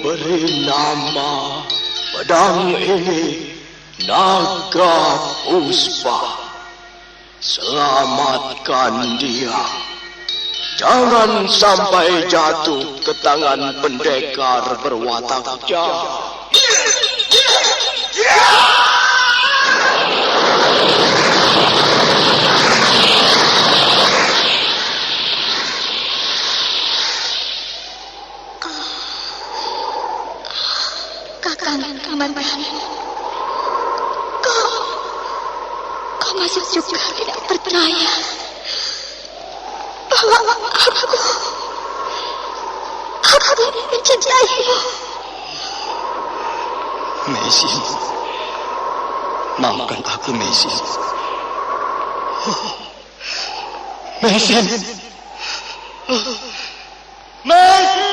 beri nama pedang ini Naga Puspa. Selamatkan dia. Jangan sampai jatuh ke tangan pendekar berwatak jahat. Kakang Kamandanu, kau masih juga tidak percaya bahwa aku mencintaimu. Messi, maafkan aku, Messi. Messi, Messi.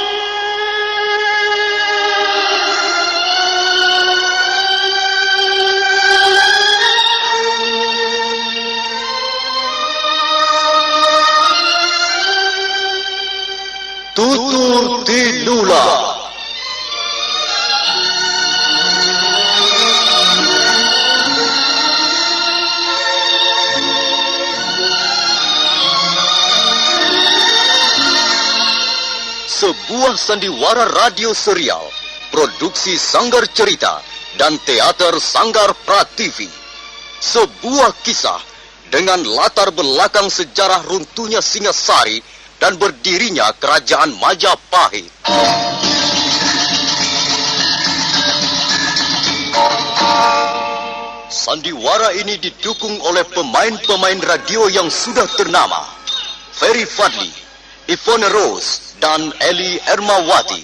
Tutur Tinula. Sebuah sandiwara radio serial, produksi Sanggar Cerita dan Teater Sanggar Prativi. Sebuah kisah dengan latar belakang sejarah runtuhnya Singasari dan berdirinya Kerajaan Majapahit. Sandiwara ini didukung oleh pemain-pemain radio yang sudah ternama. Ferry Fadli, Ivone Rose, dan Eli Ermawati.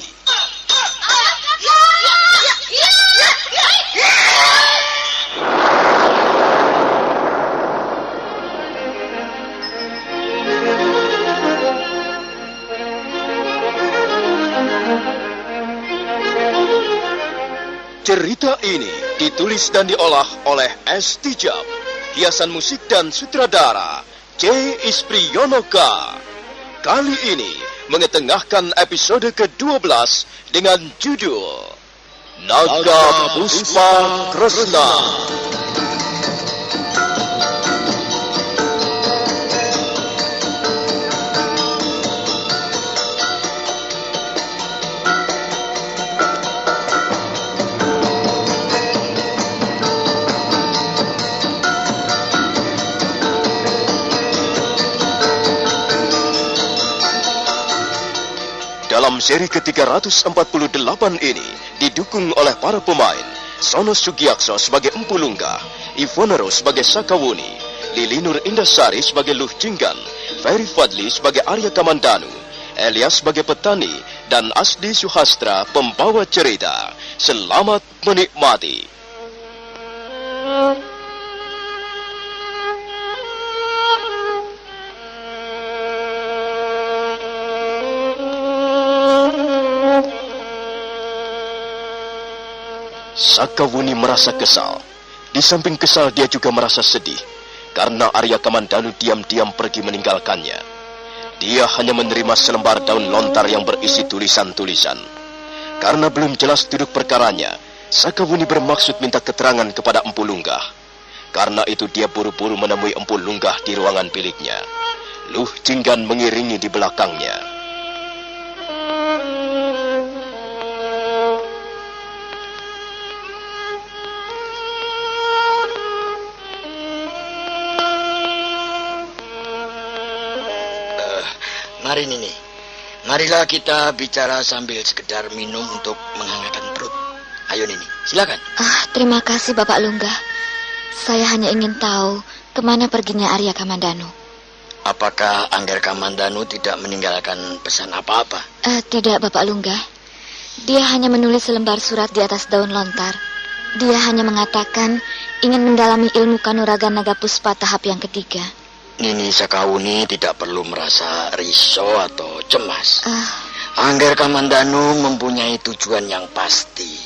Cerita ini ditulis dan diolah oleh S. Tijab, hiasan musik dan sutradara C. Ispriyonoka. Kali ini mengetengahkan episode ke-12 dengan judul Naga Puspa Kresna. Dalam seri ke-348 ini didukung oleh para pemain Sono Sugiyakso sebagai Empu Lunggah, Ivone Rose sebagai Sakawuni, Lili Nur Indasari sebagai Luh Jinggan, Ferry Fadli sebagai Arya Kamandanu, Elias sebagai petani, dan Asdi Suhastra pembawa cerita. Selamat menikmati. Sakawuni merasa kesal. Di samping kesal dia juga merasa sedih karena Arya Kamandanu diam-diam pergi meninggalkannya. Dia hanya menerima selembar daun lontar yang berisi tulisan-tulisan. Karena belum jelas duduk perkaranya, Sakawuni bermaksud minta keterangan kepada Empu Lunggah. Karena itu dia buru-buru menemui Empu Lunggah di ruangan biliknya. Luh Jinggan mengiringi di belakangnya. Mari Nini, marilah kita bicara sambil sekedar minum untuk menghangatkan perut. Ayo Nini, silakan. Terima kasih Bapak Lunggah. Saya hanya ingin tahu kemana perginya Arya Kamandanu. Apakah Angger Kamandanu tidak meninggalkan pesan apa-apa? Tidak Bapak Lunggah. Dia hanya menulis selembar surat di atas daun lontar. Dia hanya mengatakan ingin mendalami ilmu kanuragan Naga Puspa tahap yang ketiga. Nini Sakawuni tidak perlu merasa risau atau cemas. Angger Kamandanu mempunyai tujuan yang pasti.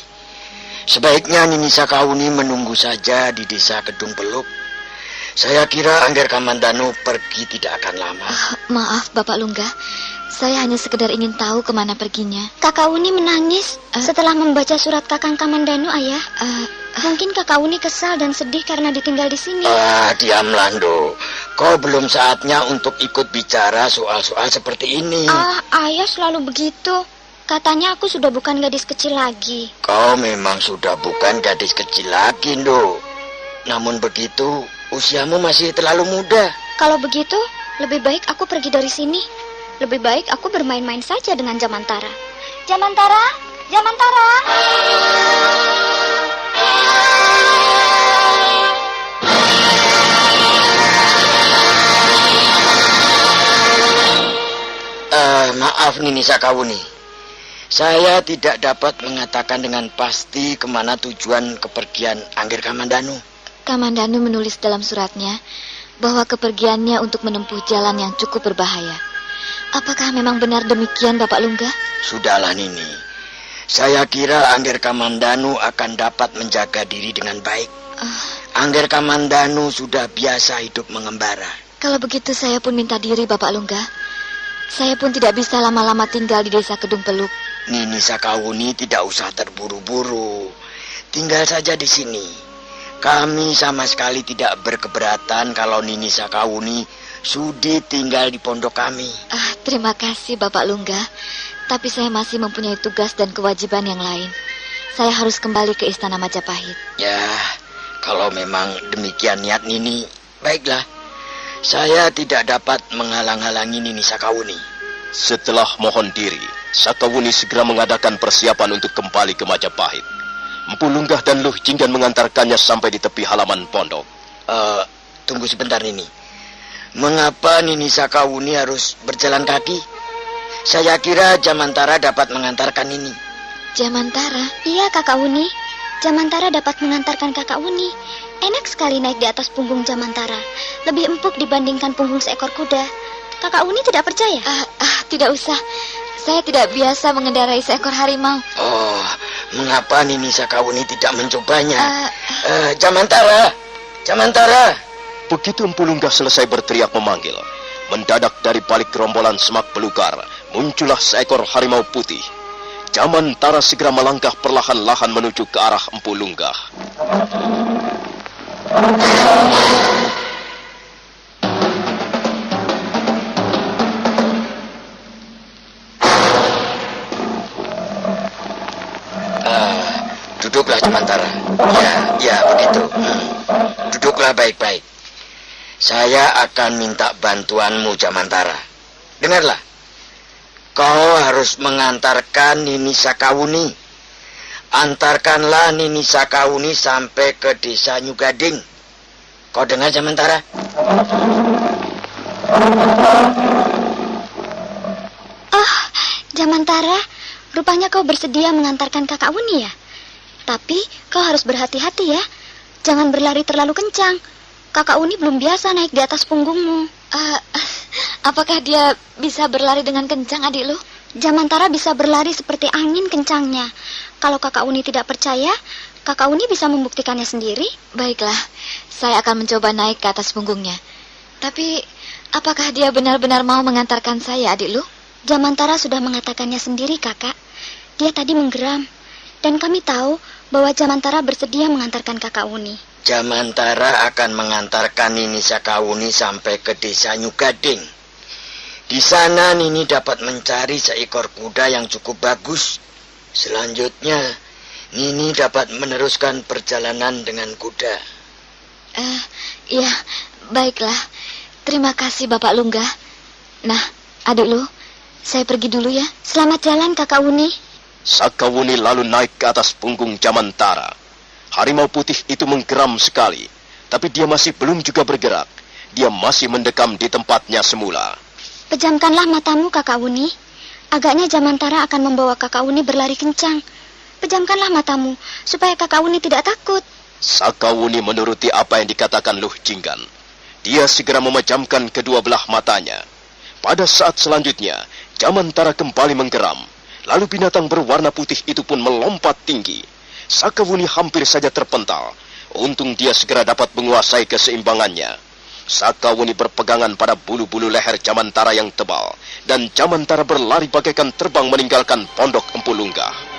Sebaiknya Nini Sakawuni menunggu saja di desa Kedung Peluk. Saya kira Angger Kamandanu pergi tidak akan lama. Maaf Bapak Lunggah, Saya hanya sekedar ingin tahu kemana perginya. Kakak Uni menangis setelah membaca surat Kakang Kamandanu, Ayah. Mungkin Kakak Uni kesal dan sedih karena ditinggal di sini. Diamlah, Ndo. Kau belum saatnya untuk ikut bicara soal-soal seperti ini. Ayah selalu begitu. Katanya aku sudah bukan gadis kecil lagi. Kau memang sudah bukan gadis kecil lagi, Ndo. Namun begitu, usiamu masih terlalu muda. Kalau begitu, lebih baik aku pergi dari sini. Lebih baik aku bermain-main saja dengan Jamantara. Jamantara, Jamantara. Maaf Nini Sakawuni. Saya tidak dapat mengatakan dengan pasti kemana tujuan kepergian Angger Kamandanu. Kamandanu menulis dalam suratnya bahwa kepergiannya untuk menempuh jalan yang cukup berbahaya. Apakah memang benar demikian, Bapak Lungga? Sudahlah, Nini. Saya kira Angger Kamandanu akan dapat menjaga diri dengan baik. Angger Kamandanu sudah biasa hidup mengembara. Kalau begitu saya pun minta diri, Bapak Lungga. Saya pun tidak bisa lama-lama tinggal di desa Kedung Peluk. Nini Sakawuni tidak usah terburu-buru. Tinggal saja di sini. Kami sama sekali tidak berkeberatan kalau Nini Sakawuni sudi tinggal di pondok kami. Terima kasih, Bapak Lungga. Tapi saya masih mempunyai tugas dan kewajiban yang lain. Saya harus kembali ke Istana Majapahit. Ya, kalau memang demikian niat Nini, baiklah. Saya tidak dapat menghalang-halangi Nini Sakawuni. Setelah mohon diri, Sakawuni segera mengadakan persiapan untuk kembali ke Majapahit. Empu Lunggah dan Luh Jinggan mengantarkannya sampai di tepi halaman pondok. Tunggu sebentar, Nini. Mengapa Nini Sakawuni harus berjalan kaki? Saya kira Jamantara dapat mengantarkan Nini. Jamantara? Iya, Kakak Uni. Jamantara dapat mengantarkan Kakak Uni. Enak sekali naik di atas punggung Jamantara. Lebih empuk dibandingkan punggung seekor kuda. Kakak Uni tidak percaya? Tidak usah. Saya tidak biasa mengendarai seekor harimau. Mengapa Nini Sakawuni tidak mencobanya? Jamantara! Jamantara! Begitu Empu Lunggah selesai berteriak memanggil, mendadak dari balik gerombolan semak belukar muncullah seekor harimau putih. Jamantara segera melangkah perlahan-lahan menuju ke arah Empu Lunggah. Duduklah Jamantara. Ya, begitu. Duduklah baik-baik. Saya akan minta bantuanmu, Jamantara. Dengarlah. Kau harus mengantarkan Nini Sakawuni. Antarkanlah Nini Sakawuni sampai ke desa Nyugading. Kau dengar, Jamantara? Jamantara, rupanya kau bersedia mengantarkan Kakak Uni ya? Tapi kau harus berhati-hati ya. Jangan berlari terlalu kencang. Kakak Uni belum biasa naik di atas punggungmu. Apakah dia bisa berlari dengan kencang, adik lu? Jamantara bisa berlari seperti angin kencangnya. Kalau Kakak Uni tidak percaya, Kakak Uni bisa membuktikannya sendiri. Baiklah, saya akan mencoba naik ke atas punggungnya. Tapi, apakah dia benar-benar mau mengantarkan saya, adik lu? Jamantara sudah mengatakannya sendiri, Kakak. Dia tadi menggeram. Dan kami tahu bahwa Jamantara bersedia mengantarkan Kakak Uni. Jamantara akan mengantarkan Nini Sakawuni sampai ke desa Nyugading. Di sana Nini dapat mencari seekor kuda yang cukup bagus. Selanjutnya, Nini dapat meneruskan perjalanan dengan kuda. Iya, baiklah. Terima kasih, Bapak Lungga. Nah, adik lu, saya pergi dulu ya. Selamat jalan, Kakak Uni. Sakawuni lalu naik ke atas punggung Jamantara. Harimau putih itu menggeram sekali, tapi dia masih belum juga bergerak. Dia masih mendekam di tempatnya semula. Pejamkanlah matamu, Kakak Uni. Agaknya Jamantara akan membawa Kakak Uni berlari kencang. Pejamkanlah matamu, supaya Kakak Uni tidak takut. Sakawuni menuruti apa yang dikatakan Luh Jinggan. Dia segera memejamkan kedua belah matanya. Pada saat selanjutnya, Jamantara kembali menggeram. Lalu binatang berwarna putih itu pun melompat tinggi. Sakawuni hampir saja terpental. Untung dia segera dapat menguasai keseimbangannya. Sakawuni berpegangan pada bulu-bulu leher Jamantara yang tebal, dan Jamantara berlari bagaikan terbang meninggalkan pondok Empu Lunggah.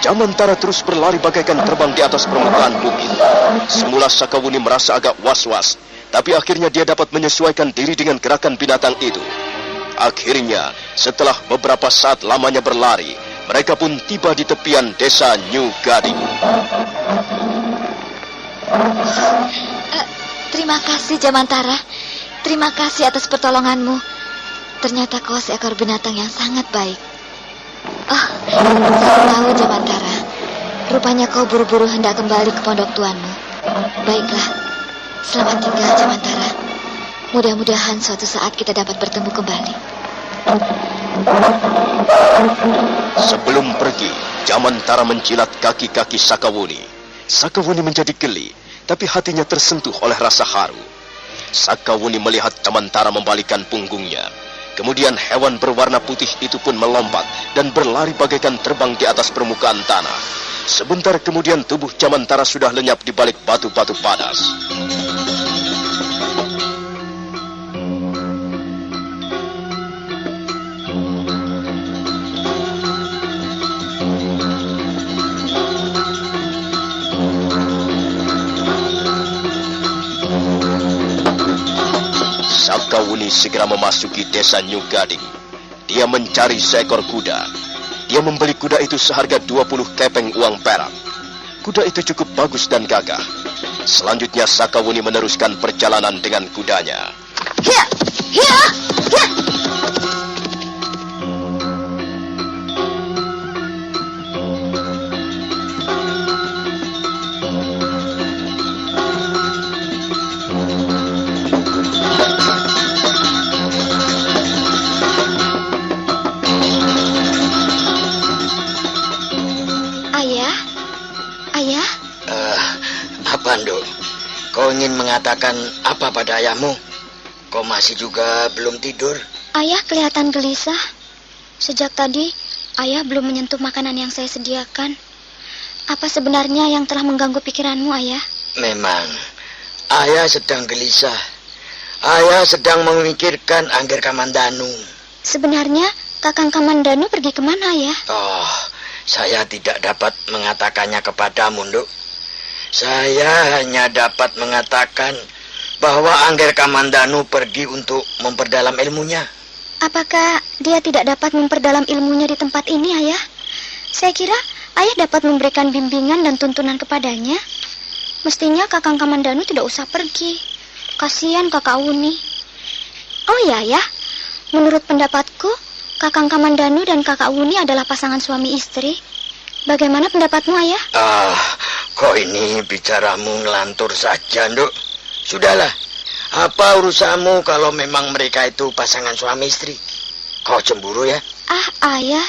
Jamantara terus berlari bagaikan terbang di atas permukaan bukit. Semula Sakawuni merasa agak was-was, tapi akhirnya dia dapat menyesuaikan diri dengan gerakan binatang itu. Akhirnya, setelah beberapa saat lamanya berlari, mereka pun tiba di tepian desa New Gading. Terima kasih, Jamantara. Terima kasih atas pertolonganmu. Ternyata kau seekor binatang yang sangat baik. Oh, saya tahu, Jamantara. Rupanya kau buru-buru hendak kembali ke pondok tuanmu. Baiklah, selamat tinggal, Jamantara. Mudah-mudahan suatu saat kita dapat bertemu kembali. Sebelum pergi, Jamantara menjilat kaki-kaki Sakawuni. Sakawuni menjadi geli, tapi hatinya tersentuh oleh rasa haru. Sakawuni melihat Jamantara membalikkan punggungnya. Kemudian hewan berwarna putih itu pun melompat dan berlari bagaikan terbang di atas permukaan tanah. Sebentar kemudian tubuh Jamantara sudah lenyap di balik batu-batu padas. Sakawuni segera memasuki desa New Gading. Dia mencari seekor kuda. Dia membeli kuda itu seharga 20 kepeng uang perak. Kuda itu cukup bagus dan gagah. Selanjutnya Sakawuni meneruskan perjalanan dengan kudanya. Hiya! Hiya! Hiya! Kau ingin mengatakan apa pada ayahmu? Kau masih juga belum tidur? Ayah kelihatan gelisah. Sejak tadi, ayah belum menyentuh makanan yang saya sediakan. Apa sebenarnya yang telah mengganggu pikiranmu, ayah? Memang, ayah sedang gelisah. Ayah sedang memikirkan Angger Kamandanu. Sebenarnya, Kakang Kamandanu pergi kemana, ayah? Oh, saya tidak dapat mengatakannya kepadamu, Nduk. Saya hanya dapat mengatakan bahwa Angger Kamandanu pergi untuk memperdalam ilmunya. Apakah dia tidak dapat memperdalam ilmunya di tempat ini, ayah? Saya kira ayah dapat memberikan bimbingan dan tuntunan kepadanya. Mestinya Kakang Kamandanu tidak usah pergi. Kasihan Kakak Wuni. Oh ya, ayah. Menurut pendapatku, Kakang Kamandanu dan Kakak Wuni adalah pasangan suami istri. Bagaimana pendapatmu, ayah? Kok ini bicaramu ngelantur saja, Nduk? Sudahlah, apa urusanmu kalau memang mereka itu pasangan suami istri? Kau cemburu ya? Ayah,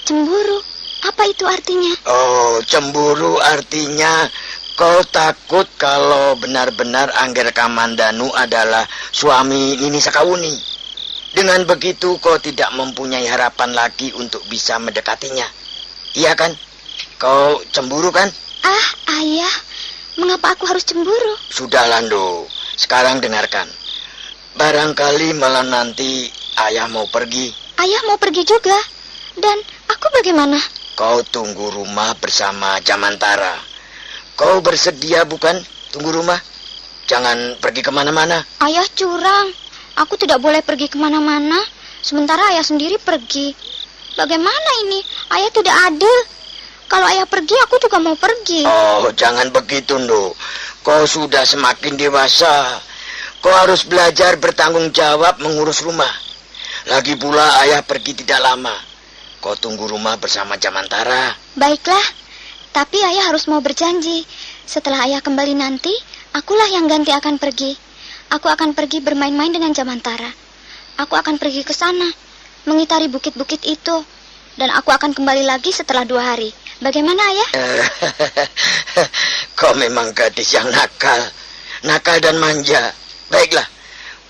cemburu? Apa itu artinya? Oh, cemburu artinya kau takut kalau benar-benar Angger Kamandanu adalah suami Nini Sakawuni. Dengan begitu kau tidak mempunyai harapan lagi untuk bisa mendekatinya. Iya kan? Kau cemburu kan? Ayah, mengapa aku harus cemburu? Sudah, Lando. Sekarang dengarkan. Barangkali malam nanti ayah mau pergi. Ayah mau pergi juga. Dan aku bagaimana? Kau tunggu rumah bersama Jamantara. Kau bersedia bukan tunggu rumah? Jangan pergi kemana-mana. Ayah curang. Aku tidak boleh pergi kemana-mana. Sementara ayah sendiri pergi. Bagaimana ini? Ayah tidak adil. Kalau ayah pergi, aku juga mau pergi. Oh, jangan begitu, Nduk. Kau sudah semakin dewasa. Kau harus belajar bertanggung jawab mengurus rumah. Lagi pula ayah pergi tidak lama. Kau tunggu rumah bersama Jamantara. Baiklah, tapi ayah harus mau berjanji. Setelah ayah kembali nanti, akulah yang ganti akan pergi. Aku akan pergi bermain-main dengan Jamantara. Aku akan pergi ke sana, mengitari bukit-bukit itu. Dan aku akan kembali lagi setelah 2 hari. Bagaimana, Ayah? Kau memang gadis yang nakal dan manja. Baiklah,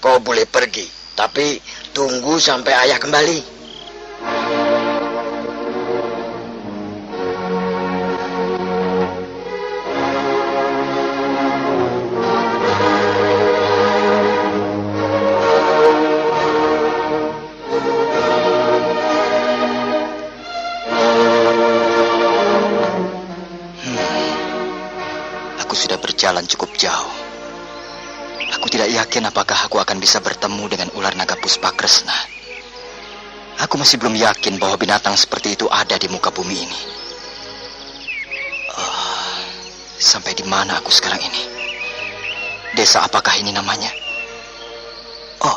kau boleh pergi, tapi tunggu sampai ayah kembali. Aku sudah berjalan cukup jauh. Aku tidak yakin apakah aku akan bisa bertemu dengan ular naga Puspakresna. Aku masih belum yakin bahwa binatang seperti itu ada di muka bumi ini. Sampai di mana aku sekarang ini? Desa apakah ini namanya? Oh,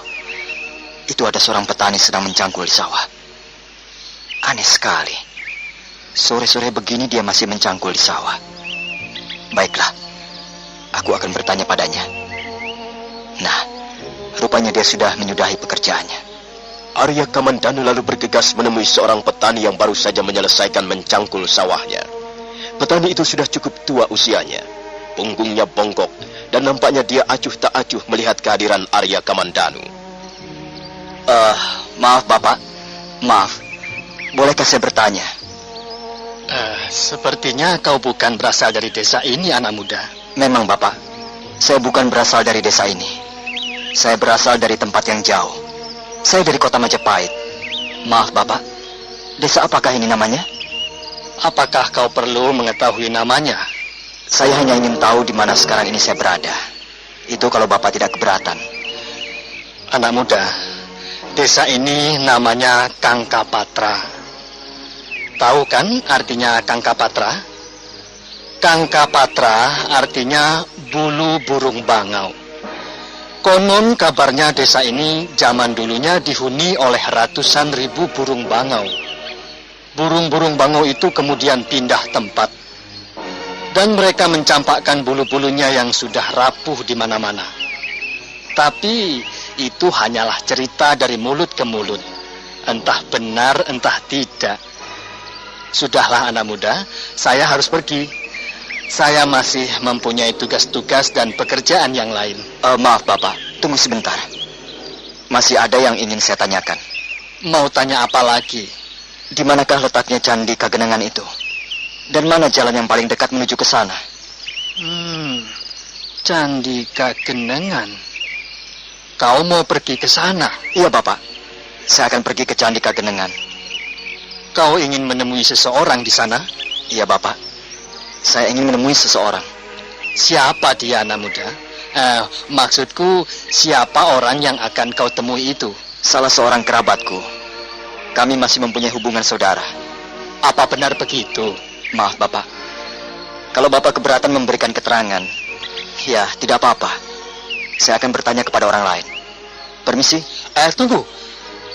itu ada seorang petani sedang mencangkul di sawah. Aneh sekali. Sore-sore begini dia masih mencangkul di sawah. Baiklah, aku akan bertanya padanya. Nah, rupanya dia sudah menyudahi pekerjaannya. Arya Kamandanu lalu bergegas menemui seorang petani yang baru saja menyelesaikan mencangkul sawahnya. Petani itu sudah cukup tua usianya. Punggungnya bongkok dan nampaknya dia acuh tak acuh melihat kehadiran Arya Kamandanu. Maaf Bapak, maaf. Bolehkah saya bertanya? Sepertinya kau bukan berasal dari desa ini, anak muda. Memang Bapak, saya bukan berasal dari desa ini. Saya berasal dari tempat yang jauh. Saya dari kota Majapahit. Maaf Bapak, desa apakah ini namanya? Apakah kau perlu mengetahui namanya? Saya hanya ingin tahu di mana sekarang ini saya berada. Itu kalau Bapak tidak keberatan. Anak muda, desa ini namanya Kangkapatra. Tahu kan artinya Kangkapatra? Kangkapatra artinya bulu burung bangau. Konon kabarnya desa ini zaman dulunya dihuni oleh ratusan ribu burung bangau. Burung-burung bangau itu kemudian pindah tempat. Dan mereka mencampakkan bulu-bulunya yang sudah rapuh di mana-mana. Tapi itu hanyalah cerita dari mulut ke mulut. Entah benar, entah tidak. Sudahlah anak muda, saya harus pergi. Saya masih mempunyai tugas-tugas dan pekerjaan yang lain. Maaf Bapak, tunggu sebentar. Masih ada yang ingin saya tanyakan. Mau tanya apa lagi? Di manakah letaknya Candi Kagenengan itu? Dan mana jalan yang paling dekat menuju ke sana? Candi Kagenengan. Kau mau pergi ke sana? Iya Bapak, saya akan pergi ke Candi Kagenengan. Kau ingin menemui seseorang di sana? Iya Bapak, saya ingin menemui seseorang. Siapa dia anak muda? Maksudku, siapa orang yang akan kau temui itu? Salah seorang kerabatku. Kami masih mempunyai hubungan saudara. Apa benar begitu? Maaf Bapak, kalau Bapak keberatan memberikan keterangan, ya tidak apa-apa. Saya akan bertanya kepada orang lain. Permisi? Tunggu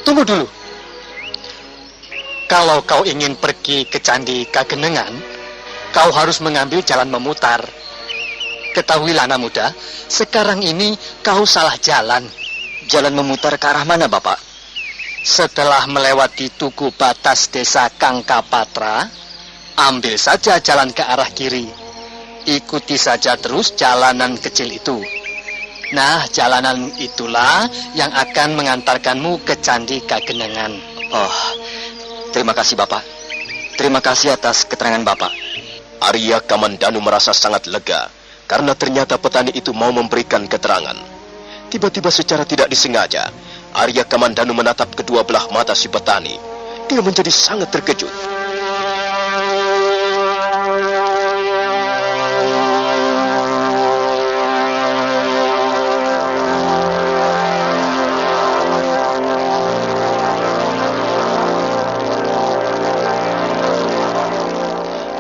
dulu. Kalau kau ingin pergi ke Candi Kagenengan, kau harus mengambil jalan memutar. Ketahuilah anak muda, sekarang ini kau salah jalan. Jalan memutar ke arah mana Bapak? Setelah melewati tugu batas desa Kangkapatra, ambil saja jalan ke arah kiri. Ikuti saja terus jalanan kecil itu. Nah, jalanan itulah yang akan mengantarkanmu ke Candi Kagenengan. Oh, terima kasih Bapak. Terima kasih atas keterangan Bapak. Arya Kamandanu merasa sangat lega karena ternyata petani itu mau memberikan keterangan. Tiba-tiba secara tidak disengaja, Arya Kamandanu menatap kedua belah mata si petani. Dia menjadi sangat terkejut.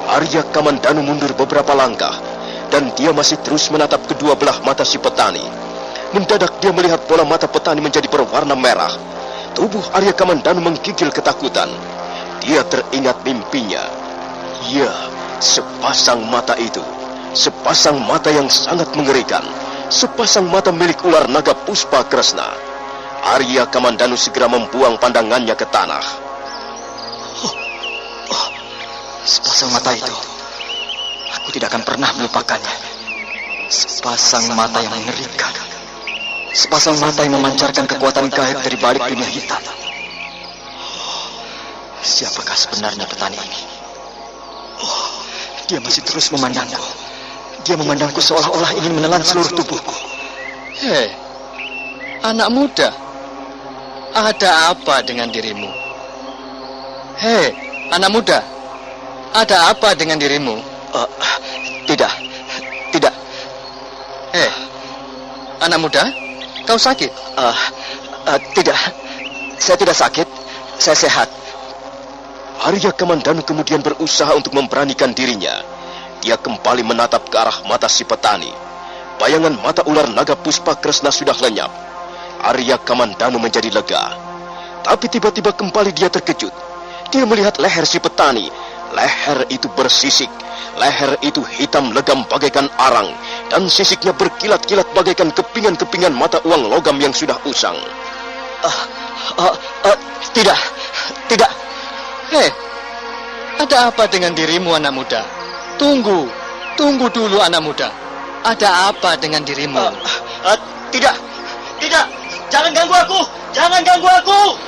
Arya Kamandanu mundur beberapa langkah dan dia masih terus menatap kedua belah mata si petani. Mendadak dia melihat bola mata petani menjadi berwarna merah. Tubuh Arya Kamandanu menggigil ketakutan. Dia teringat mimpinya. Ya, sepasang mata itu. Sepasang mata yang sangat mengerikan. Sepasang mata milik ular naga Puspakresna. Arya Kamandanu segera membuang pandangannya ke tanah. Sepasang mata itu, aku tidak akan pernah melupakannya. Sepasang mata yang mengerikan. Sepasang mata yang memancarkan kekuatan gaib dari balik dunia hitam. Siapakah sebenarnya petani ini? Dia masih terus memandangku. Dia memandangku seolah-olah ingin menelan seluruh tubuhku. Hei, anak muda, ada apa dengan dirimu? Hei, anak muda, ada apa dengan dirimu? Tidak. Hei, anak muda, kau sakit? Tidak. Saya tidak sakit. Saya sehat. Arya Kamandanu kemudian berusaha untuk memberanikan dirinya. Dia kembali menatap ke arah mata si petani. Bayangan mata ular naga Puspa Kresna sudah lenyap. Arya Kamandanu menjadi lega. Tapi tiba-tiba kembali dia terkejut. Dia melihat leher si petani. Leher itu bersisik. Leher itu hitam legam bagaikan arang. Dan sisiknya berkilat-kilat bagaikan kepingan-kepingan mata uang logam yang sudah usang. Tidak. Hei, ada apa dengan dirimu anak muda? Tunggu dulu anak muda. Ada apa dengan dirimu? Tidak. Jangan ganggu aku.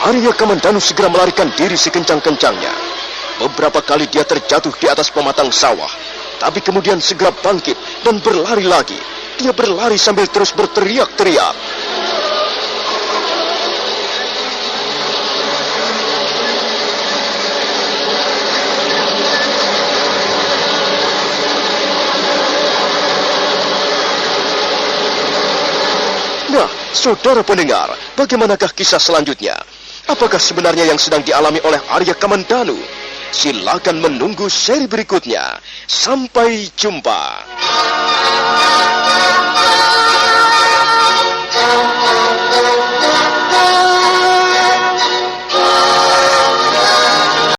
Arya Kamandanu segera melarikan diri sekencang-kencangnya. Beberapa kali dia terjatuh di atas pematang sawah, tapi kemudian segera bangkit dan berlari lagi. Dia berlari sambil terus berteriak-teriak. Nah, saudara pendengar, bagaimanakah kisah selanjutnya? Apakah sebenarnya yang sedang dialami oleh Arya Kamandanu? Silakan menunggu seri berikutnya. Sampai jumpa.